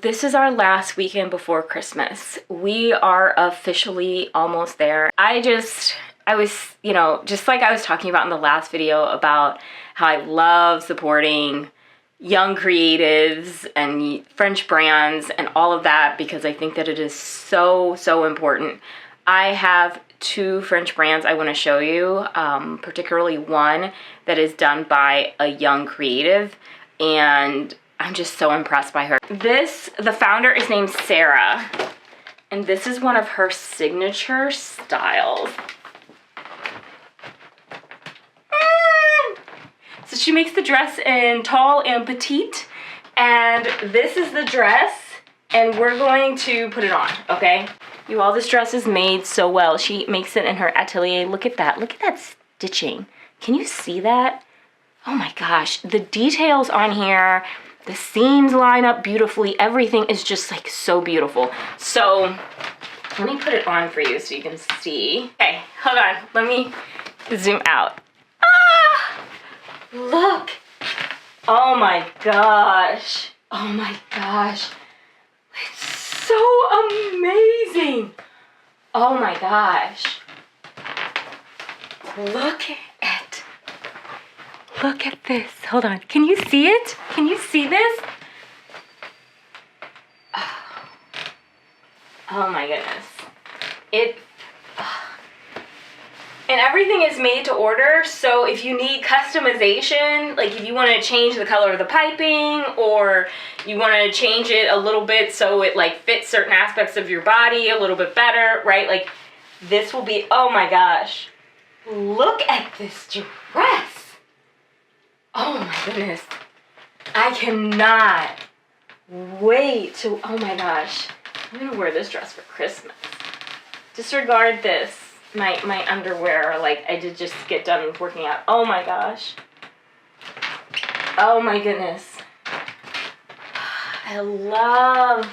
this is our last weekend before Christmas. We are officially almost there. I was, you know, just like I was talking about in the last video about how I love supporting young creatives and French brands and all of that, because I think that it is so, so important. I have 2 French brands I want to show you, particularly one that is done by a young creative, and I'm just so impressed by her. The founder is named Sarah, and this is one of her signature styles. So she makes the dress in tall and petite, and this is the dress, and we're going to put it on, okay? You all, this dress is made so well. She makes it in her atelier. Look at that stitching. Can you see that? Oh my gosh, the details on here, the seams line up beautifully. Everything is just like so beautiful. So let me put it on for you so you can see. Okay, hold on, let me zoom out. Look! Oh my gosh! Oh my gosh! It's so amazing! Oh my gosh! Look at this. Hold on. Can you see it? Can you see this? Oh my goodness. And everything is made to order, so if you need customization, like if you want to change the color of the piping, or you want to change it a little bit so it like fits certain aspects of your body a little bit better, right? Like this will be, oh my gosh. Look at this dress. Oh my goodness. I cannot wait to, oh my gosh. I'm gonna wear this dress for Christmas. Disregard this. My underwear, like I did just get done working out. Oh my gosh. Oh my goodness. I love.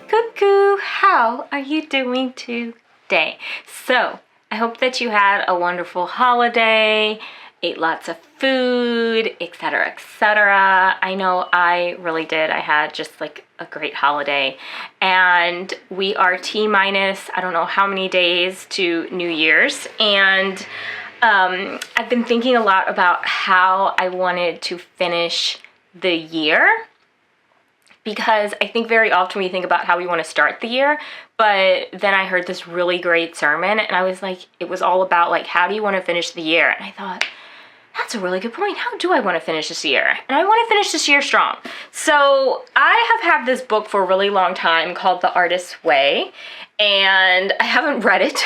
Cuckoo, how are you doing today? So, I hope that you had a wonderful holiday, ate lots of food, etc., etc. I know I really did. I had just like a great holiday, and we are T-minus, I don't know how many days to New Year's, and I've been thinking a lot about how I wanted to finish the year, because I think very often we think about how we want to start the year, but then I heard this really great sermon, and I was like, it was all about like, how do you want to finish the year? And I thought, that's a really good point. How do I want to finish this year? And I want to finish this year strong. So I have had this book for a really long time called The Artist's Way, and I haven't read it,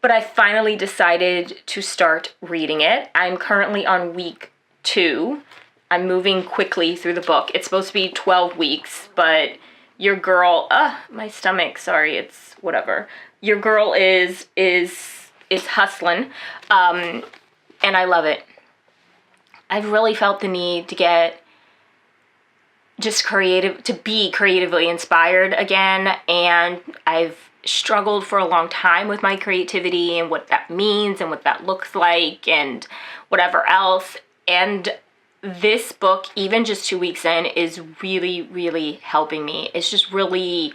but I finally decided to start reading it. I'm currently on week 2. I'm moving quickly through the book. It's supposed to be 12 weeks, but your girl, my stomach, sorry, it's whatever. Your girl is hustling, and I love it. I've really felt the need to get just to be creatively inspired again, and I've struggled for a long time with my creativity and what that means and what that looks like and whatever else, and this book, even just 2 weeks in, is really, really helping me. It's just really,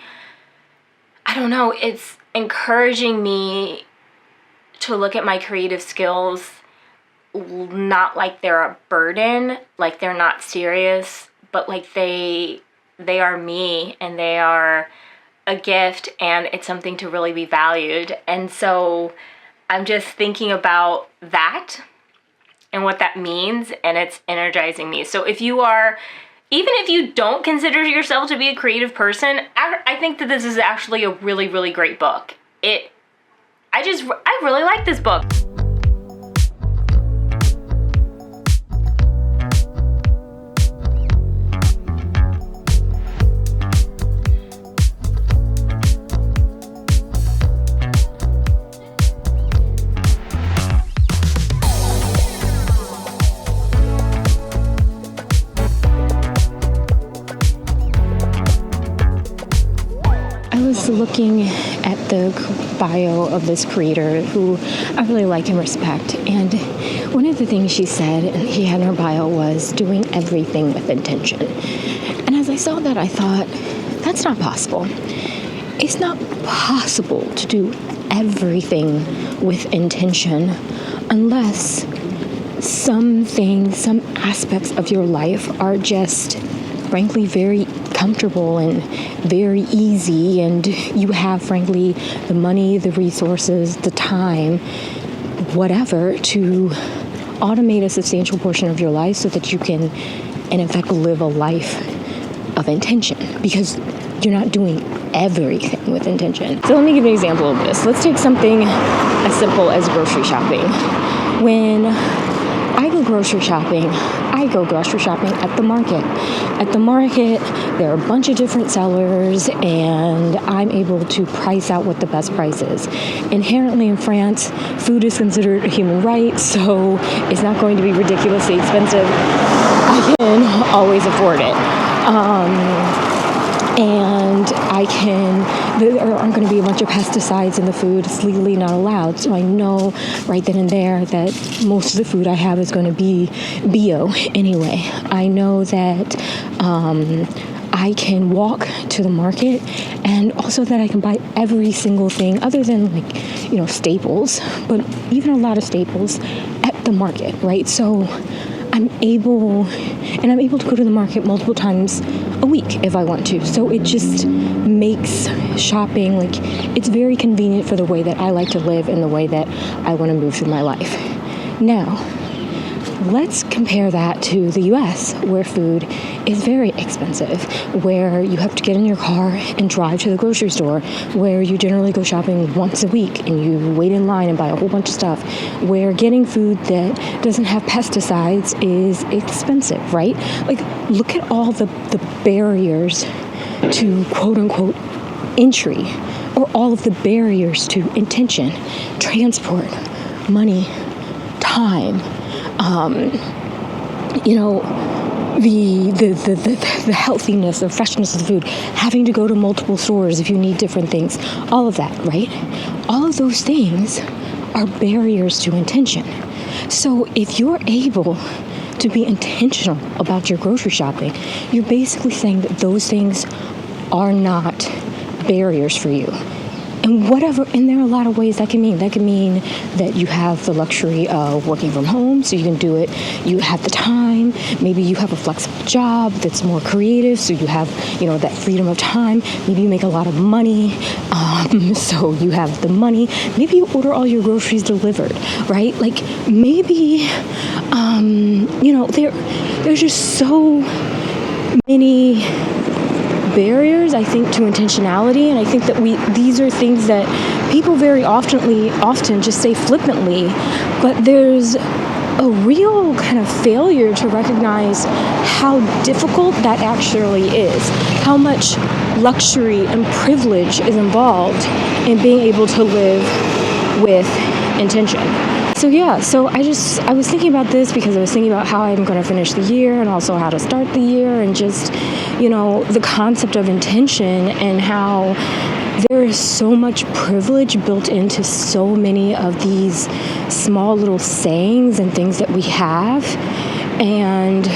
I don't know, it's encouraging me to look at my creative skills not like they're a burden, like they're not serious, but like they are me, and they are a gift and it's something to really be valued. And so I'm just thinking about that and what that means, and it's energizing me. So if you are, even if you don't consider yourself to be a creative person, I think that this is actually a really, really great book. I really like this book. Looking at the bio of this creator who I really like and respect, and one of the things she said and he had in her bio was doing everything with intention. And as I saw that, I thought, that's not possible. It's not possible to do everything with intention unless some things, some aspects of your life are just frankly very comfortable and very easy, and you have frankly the money, the resources, the time, whatever, to automate a substantial portion of your life so that you can in fact live a life of intention, because you're not doing everything with intention. So let me give you an example of this. Let's take something as simple as grocery shopping. When I go grocery shopping at the market. At the market, there are a bunch of different sellers, and I'm able to price out what the best price is. Inherently in France, food is considered a human right, so it's not going to be ridiculously expensive. I can always afford it. And there aren't going to be a bunch of pesticides in the food. It's legally not allowed. So I know right then and there that most of the food I have is going to be bio anyway. I know that I can walk to the market, and also that I can buy every single thing other than staples, but even a lot of staples at the market, right? So I'm able to go to the market multiple times a week if I want to. So it just makes shopping, it's very convenient for the way that I like to live and the way that I want to move through my life. Now, let's compare that to the US, where food is very expensive, where you have to get in your car and drive to the grocery store, where you generally go shopping once a week and you wait in line and buy a whole bunch of stuff, where getting food that doesn't have pesticides is expensive, right? Look at all the barriers to quote-unquote entry, or all of the barriers to intention, transport, money, time, the healthiness, the freshness of the food, having to go to multiple stores if you need different things, all of that, right? All of those things are barriers to intention. So if you're able to be intentional about your grocery shopping, you're basically saying that those things are not barriers for you. And there are a lot of ways that can mean. That can mean that you have the luxury of working from home, so you can do it. You have the time. Maybe you have a flexible job that's more creative, so you have, that freedom of time. Maybe you make a lot of money, so you have the money. Maybe you order all your groceries delivered, right? Maybe, there's just so many barriers, I think, to intentionality, and I think that these are things that people very often just say flippantly, but there's a real kind of failure to recognize how difficult that actually is, how much luxury and privilege is involved in being able to live with intention. So I was thinking about this because I was thinking about how I'm going to finish the year, and also how to start the year, and just, the concept of intention, and how there is so much privilege built into so many of these small little sayings and things that we have, and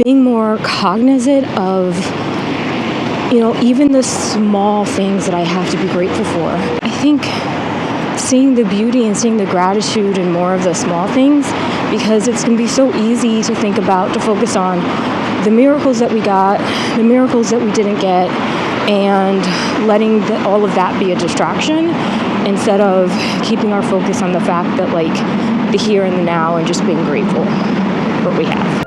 being more cognizant of, even the small things that I have to be grateful for. I think seeing the beauty and seeing the gratitude in more of the small things, because it's going to be so easy to think about, to focus on the miracles that we got, the miracles that we didn't get, and letting all of that be a distraction instead of keeping our focus on the fact that like the here and the now and just being grateful for what we have.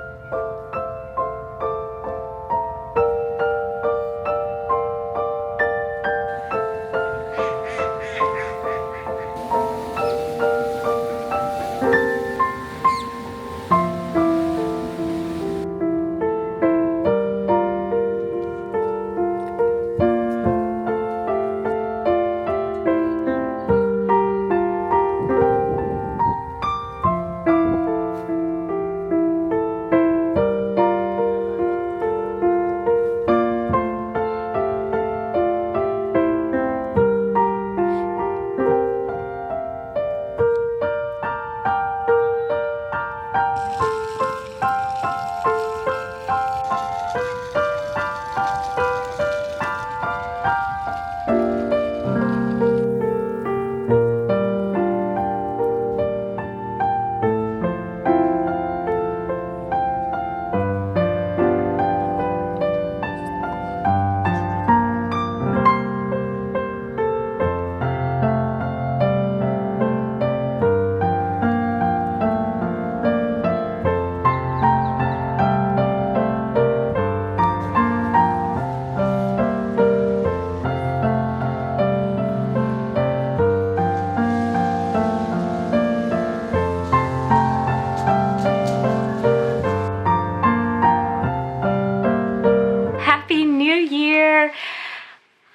Happy New Year!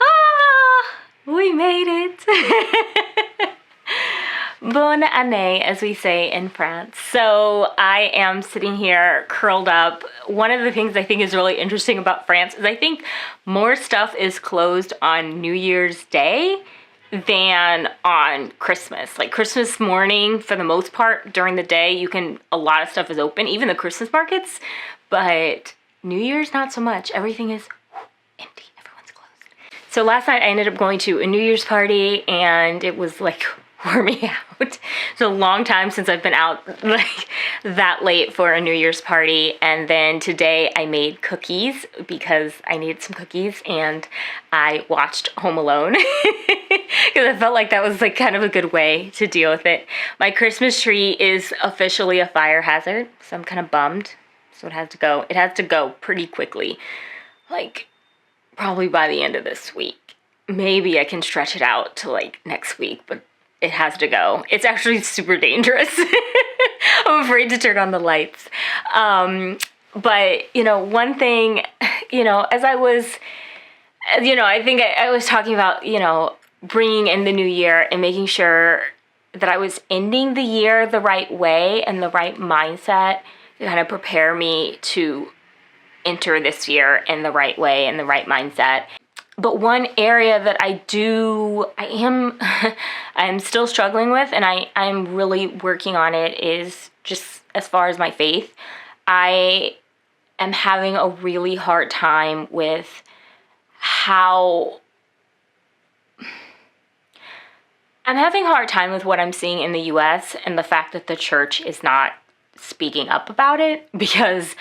Ah, we made it! Bonne année, as we say in France. So I am sitting here curled up. One of the things I think is really interesting about France is I think more stuff is closed on New Year's Day than on Christmas. Like Christmas morning, for the most part, during the day, a lot of stuff is open, even the Christmas markets, but New Year's, not so much. Everything is empty. Everyone's closed. So last night I ended up going to a New Year's party and it was like wore me out. It's a long time since I've been out like that late for a New Year's party. And then today I made cookies because I needed some cookies and I watched Home Alone because I felt like that was like kind of a good way to deal with it. My Christmas tree is officially a fire hazard, so I'm kind of bummed. So it has to go. It has to go pretty quickly, like probably by the end of this week. Maybe I can stretch it out to like next week, but it has to go. It's actually super dangerous. I'm afraid to turn on the lights. But, one thing, as I was, I think I was talking about, bringing in the new year and making sure that I was ending the year the right way and the right mindset to kind of prepare me to enter this year in the right way and the right mindset. But one area that I am still struggling with, and I'm really working on it, is just as far as my faith. I am having a really hard time with what I'm seeing in the US and the fact that the church is not speaking up about it, because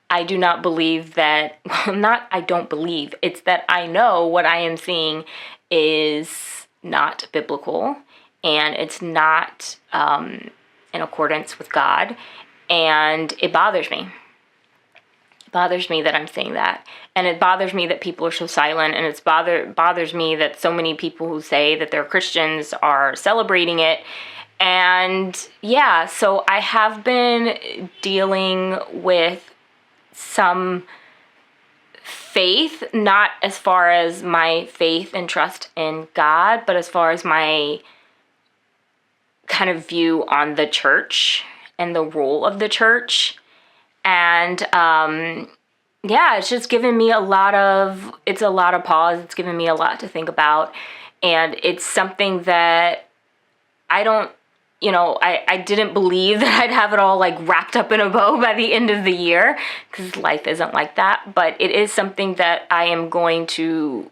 I do not believe that, it's that I know what I am seeing is not biblical and it's not in accordance with God, and it bothers me. It bothers me that I'm saying that, and it bothers me that people are so silent, and it bothers me that so many people who say that they're Christians are celebrating it. And yeah, so I have been dealing with some faith, not as far as my faith and trust in God, but as far as my kind of view on the church and the role of the church. And it's just given me a lot of pause. It's given me a lot to think about. And it's something that I didn't believe that I'd have it all like wrapped up in a bow by the end of the year, because life isn't like that. But it is something that I'm going to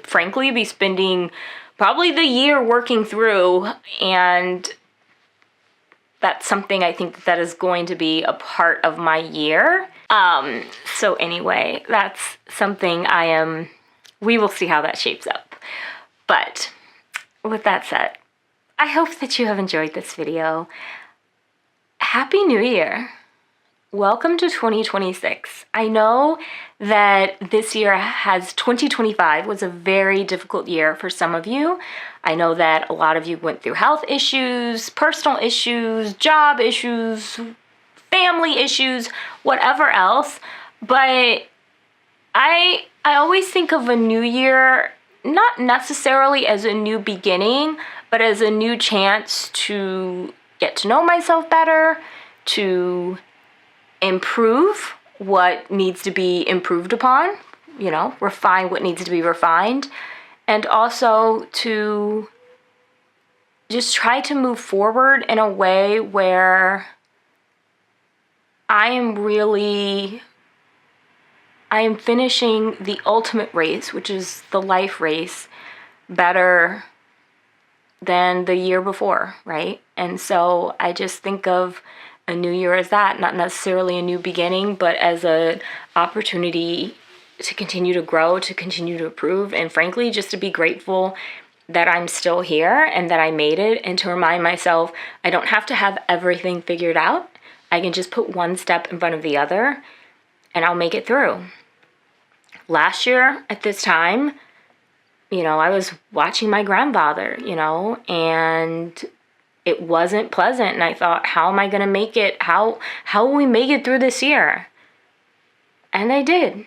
frankly be spending probably the year working through, and that's something I think that is going to be a part of my year. So anyway, that's something I am we will see how that shapes up. But with that said, I hope that you have enjoyed this video. Happy New Year. Welcome to 2026. I know that this year 2025 was a very difficult year for some of you. I know that a lot of you went through health issues, personal issues, job issues, family issues, whatever else. But I always think of a new year not necessarily as a new beginning, but as a new chance to get to know myself better, to improve what needs to be improved upon, refine what needs to be refined, and also to just try to move forward in a way where I am finishing the ultimate race, which is the life race, better than the year before, right? And so I just think of a new year as that, not necessarily a new beginning, but as an opportunity to continue to grow, to continue to improve, and frankly, just to be grateful that I'm still here and that I made it, and to remind myself I don't have to have everything figured out. I can just put one step in front of the other, and I'll make it through. Last year at this time, I was watching my grandfather, and it wasn't pleasant. And I thought, how am I going to make it? How will we make it through this year? And I did.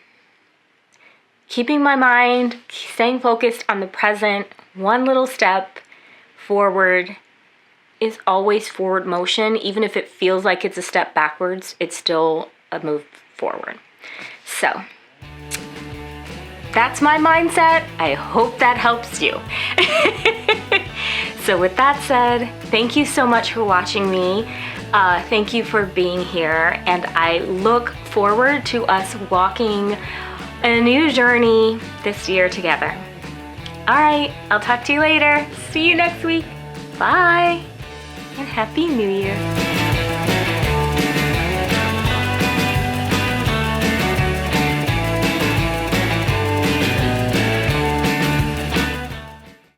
Keeping my mind, staying focused on the present, one little step forward is always forward motion. Even if it feels like it's a step backwards, it's still a move forward. So that's my mindset. I hope that helps you. So with that said, thank you so much for watching me. Thank you for being here. And I look forward to us walking a new journey this year together. All right, I'll talk to you later. See you next week. Bye. And Happy New Year.